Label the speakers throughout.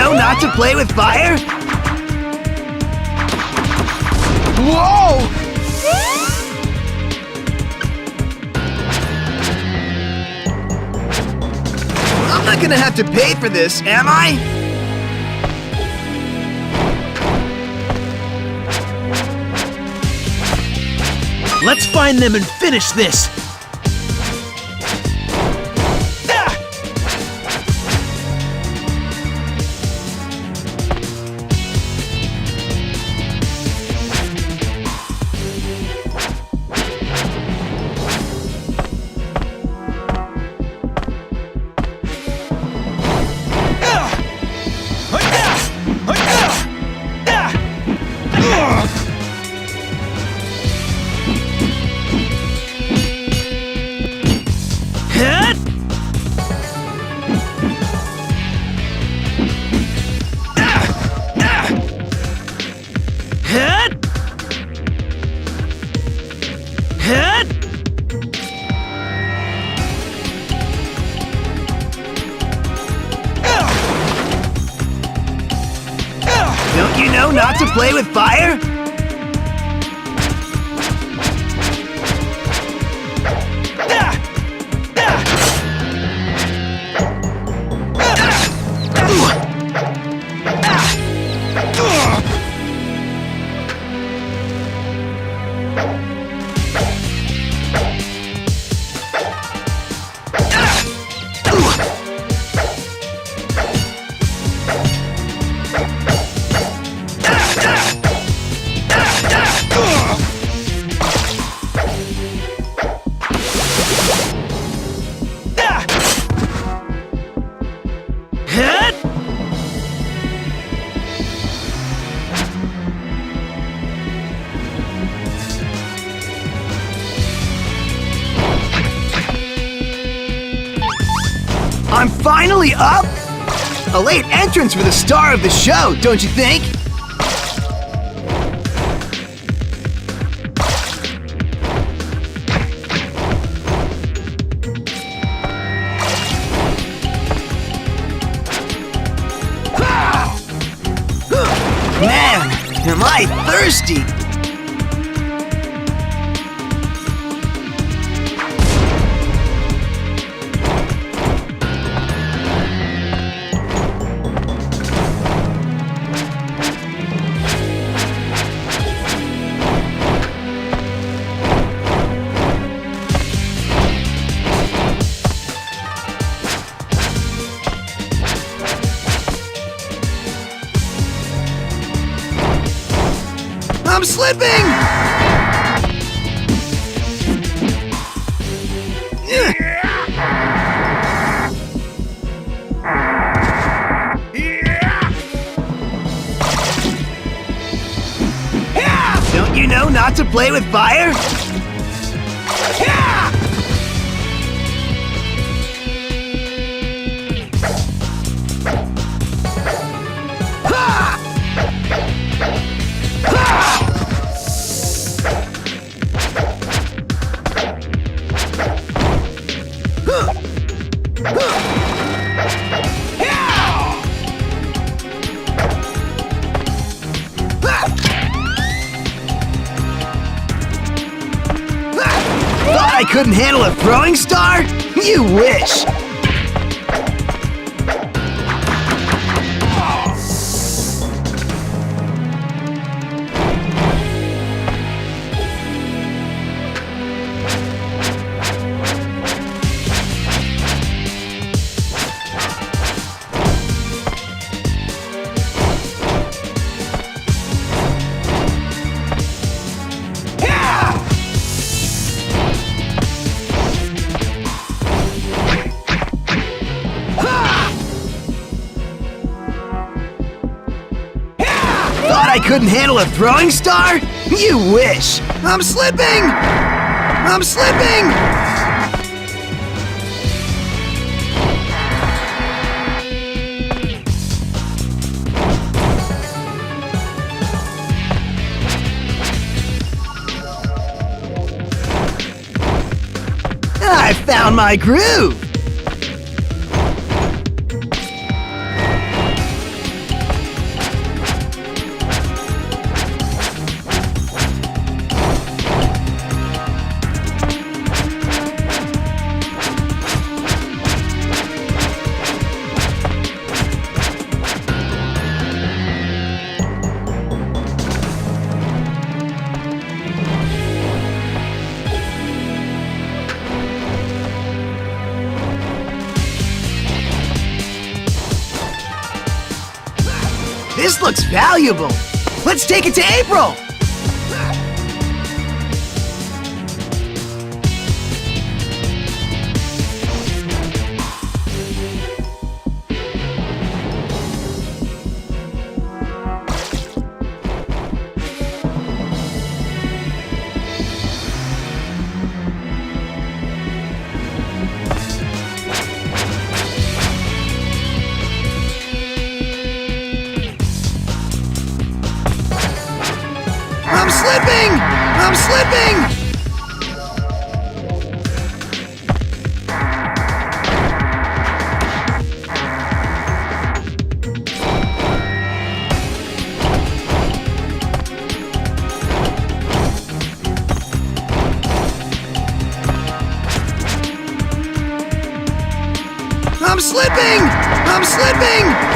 Speaker 1: know not to play with fire?
Speaker 2: Whoa!
Speaker 1: I'm not gonna have to pay for this, am I?
Speaker 3: Let's find them and finish this!
Speaker 1: Don't you know not to play with fire? I'm finally up! A late entrance for the star of the show, don't you think? Man, am I thirsty! I'm slipping! Don't you know not to play with fire? Thought I couldn't handle a throwing star? You wish! I couldn't handle a throwing star? You wish! I'm slipping! I'm slipping! I found my groove! This looks valuable. Let's take it to April. I'm slipping! I'm slipping! I'm slipping! I'm slipping!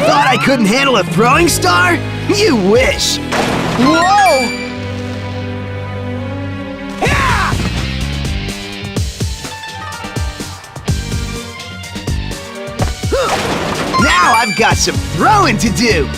Speaker 1: Thought I couldn't handle a throwing star? You wish!
Speaker 2: Whoa!
Speaker 1: Now I've got some throwing to do!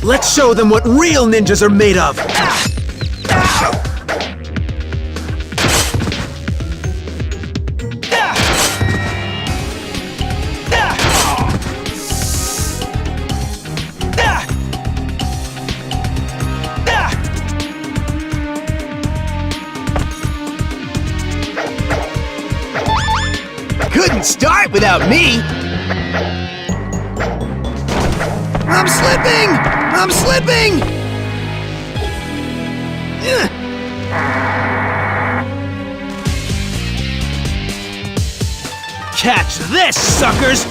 Speaker 3: Let's show them what real ninjas are made of!
Speaker 1: Couldn't start without me! I'm slipping! I'm slipping!
Speaker 3: Catch this, suckers!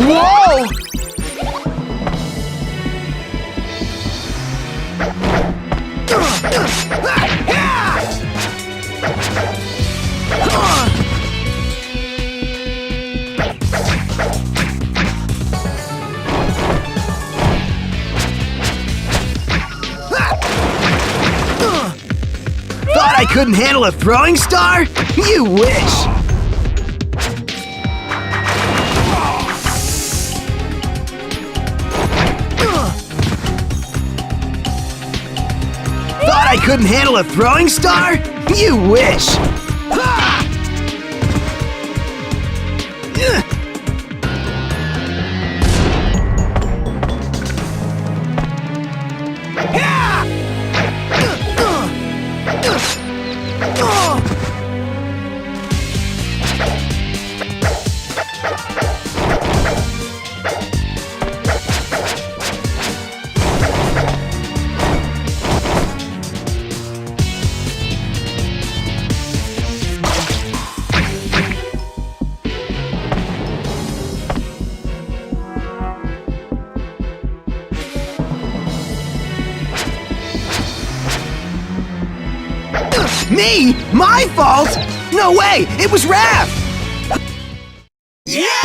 Speaker 2: Whoa!
Speaker 1: Thought I couldn't handle a throwing star? You wish! Thought I couldn't handle a throwing star? You wish! Ha! Me? My fault? No way! It was Raph! Yeah!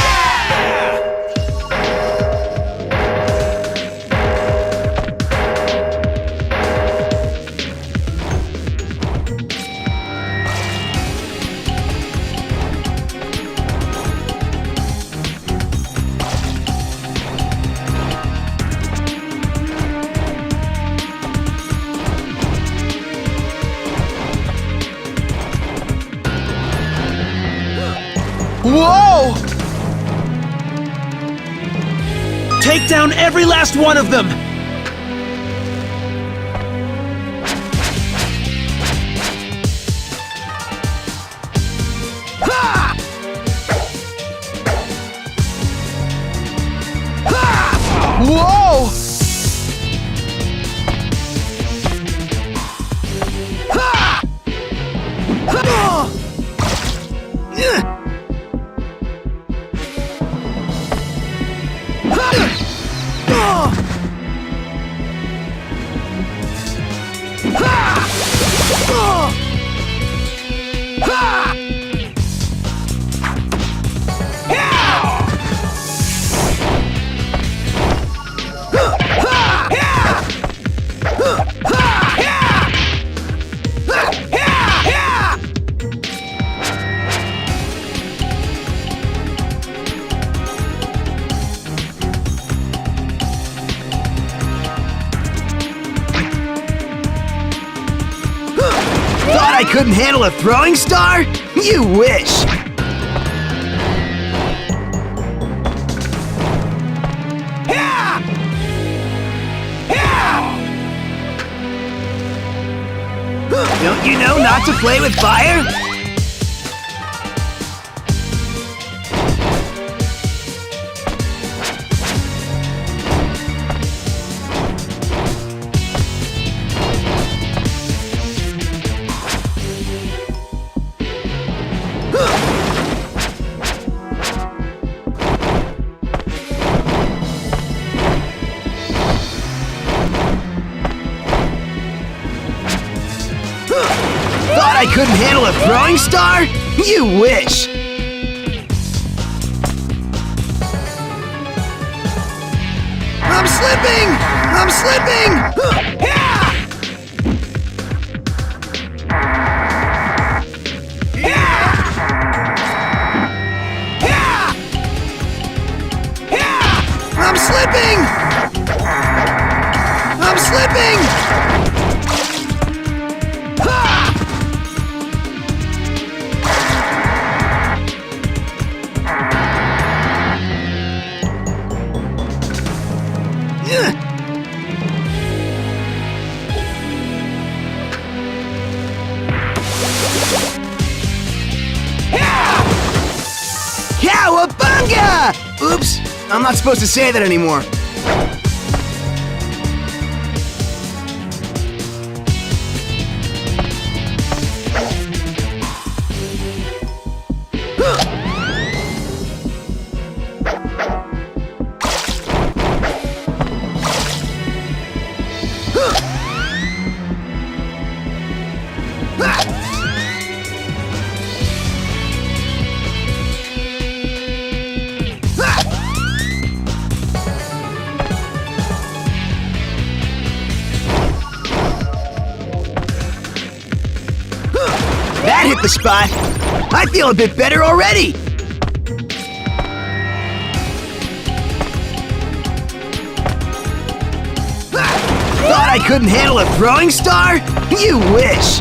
Speaker 2: Whoa!
Speaker 3: Take down every last one of them!
Speaker 1: Thought I couldn't handle a throwing star? You wish! Don't you know not to play with fire? Thought I couldn't handle a throwing star? You wish! I'm slipping! I'm slipping! I'm slipping! I'm slipping! Cowabunga! Oops, I'm not supposed to say that anymore. That hit the spot. I feel a bit better already. Thought I couldn't handle a throwing star? You wish.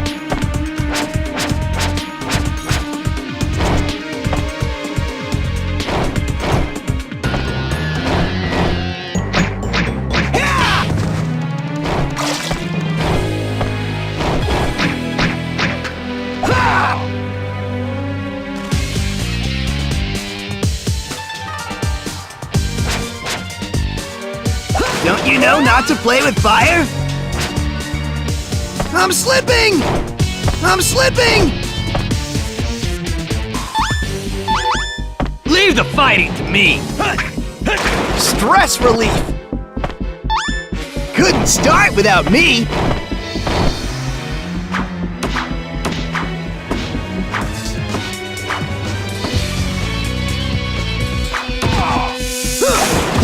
Speaker 1: Don't you know not to play with fire? I'm slipping! I'm slipping!
Speaker 4: Leave the fighting to me!
Speaker 1: Stress relief! Couldn't start without me!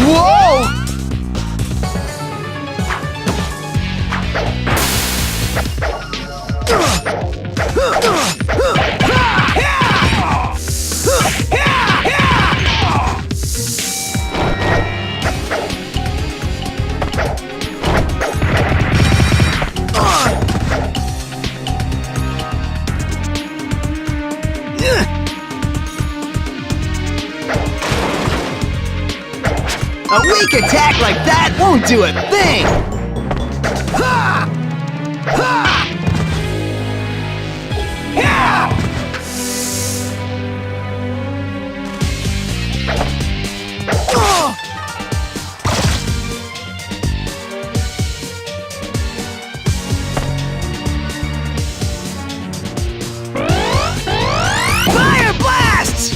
Speaker 2: Whoa!
Speaker 1: A weak attack like that won't do a thing! Ha! Ha! Yeah! Oh! Fire blasts!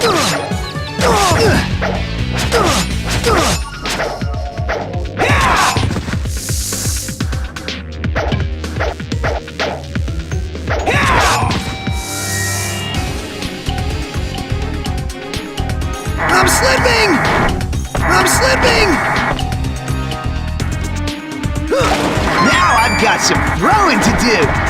Speaker 1: Ugh! I'm slipping! I'm slipping! Now I've got some throwing to do!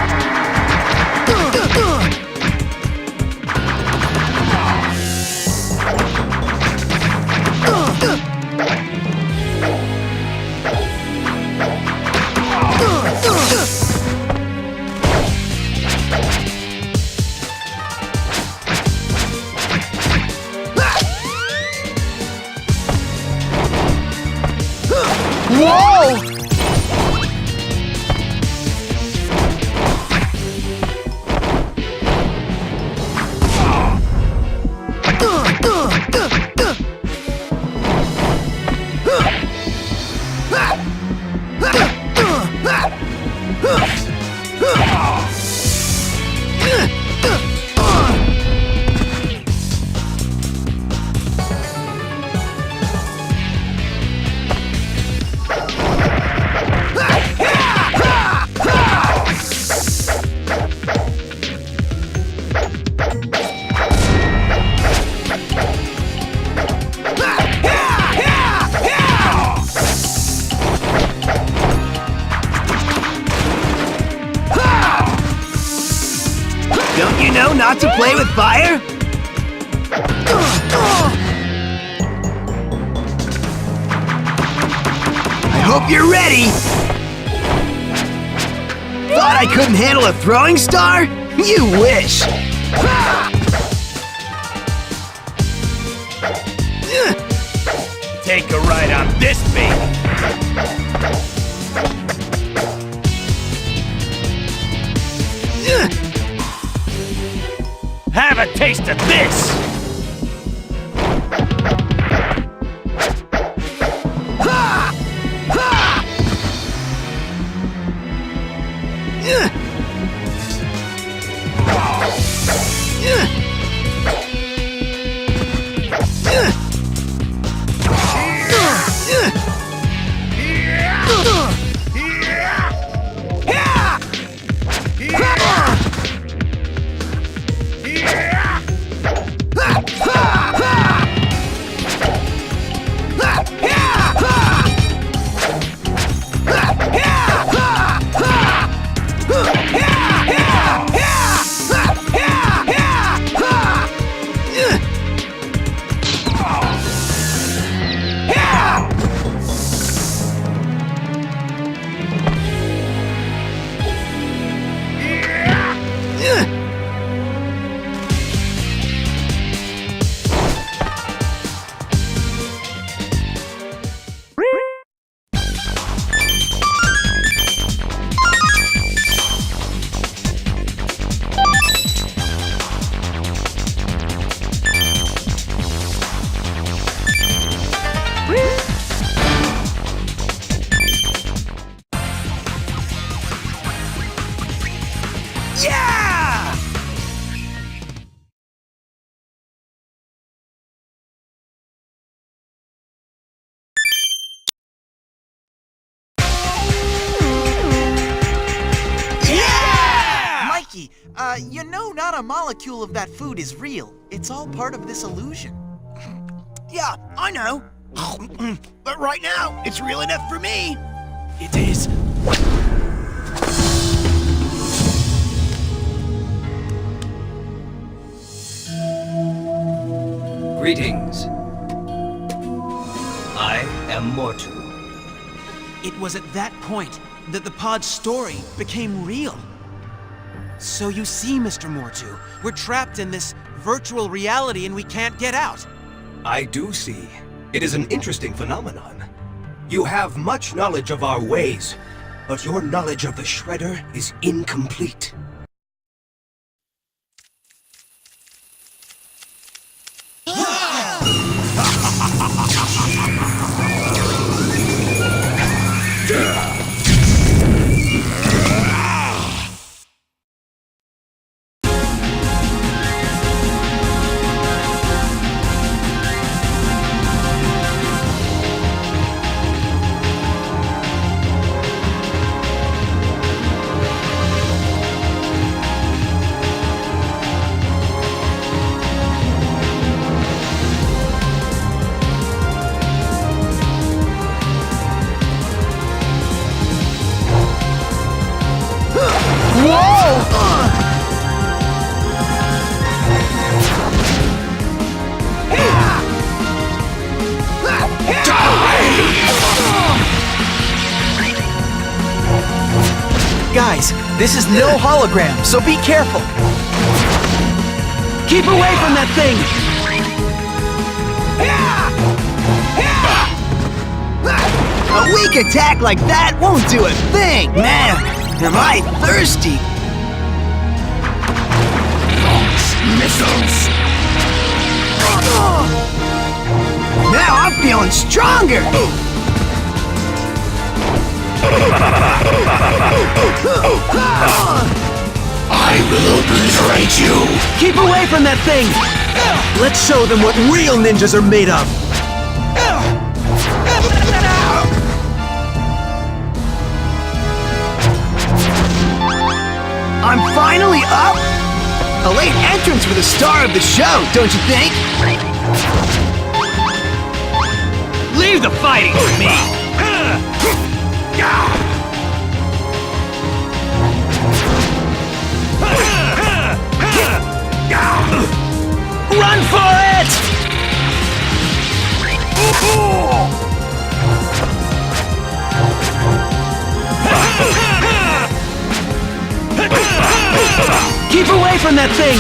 Speaker 2: Whoa!
Speaker 1: Don't you know not to play with fire? I hope you're ready! Thought I couldn't handle a throwing star? You wish!
Speaker 3: Take a ride on this baby. Have a taste of this!
Speaker 1: Yeah!
Speaker 4: Mikey, you know not a molecule of that food is real. It's all part of this illusion.
Speaker 1: Yeah, I know. But right now, it's real enough for me.
Speaker 4: It is.
Speaker 5: Greetings. I am Mortu.
Speaker 4: It was at that point that the pod's story became real. So you see, Mr. Mortu, we're trapped in this virtual reality and we can't get out.
Speaker 3: I do see. It is an interesting phenomenon. You have much knowledge of our ways, but your knowledge of the Shredder is incomplete.
Speaker 1: Guys, this is no hologram, so be careful. Keep away from that thing! A weak attack like that won't do a thing! Man, am I thirsty!
Speaker 3: Missiles!
Speaker 1: Now I'm feeling stronger!
Speaker 3: I will obliterate you!
Speaker 1: Keep away from that thing! Let's show them what real ninjas are made of! I'm finally up! A late entrance for the star of the show, don't you think? Leave the fighting to me! Run for it! Keep away from that thing!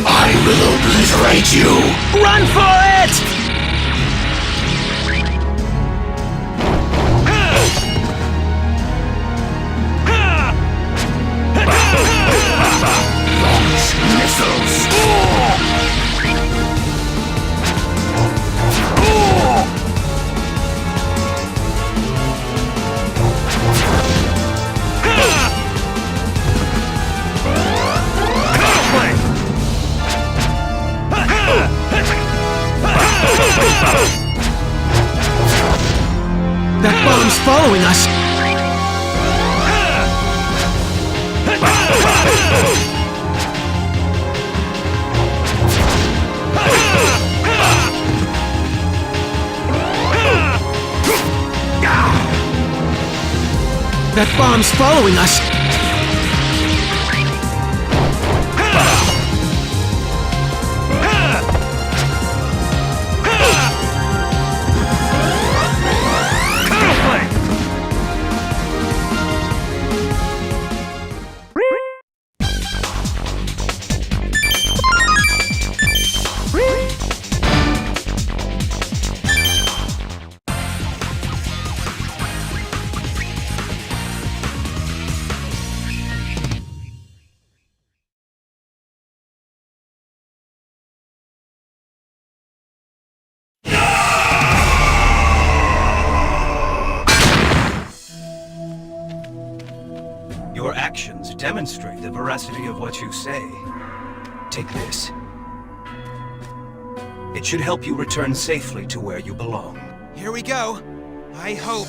Speaker 3: I will obliterate you!
Speaker 1: Run for it!
Speaker 3: Missiles!
Speaker 1: That bomb's following us! That bomb's following us!
Speaker 3: Your actions demonstrate the veracity of what you say. Take this. It should help you return safely to where you belong.
Speaker 4: Here we go. I hope.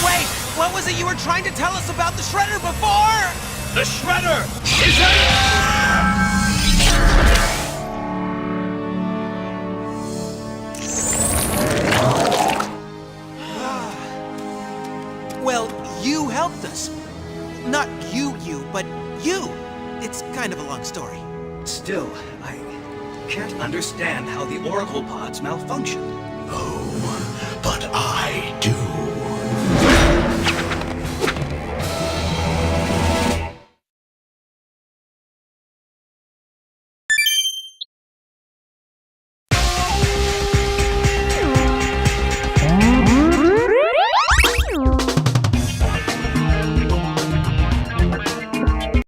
Speaker 4: Wait! What was it you were trying to tell us about the Shredder before?
Speaker 3: The Shredder is a...
Speaker 4: Well, you helped us. Not you, but you. It's kind of a long story.
Speaker 3: Still, I can't understand how the Oracle pods malfunctioned.
Speaker 6: Oh, but I do.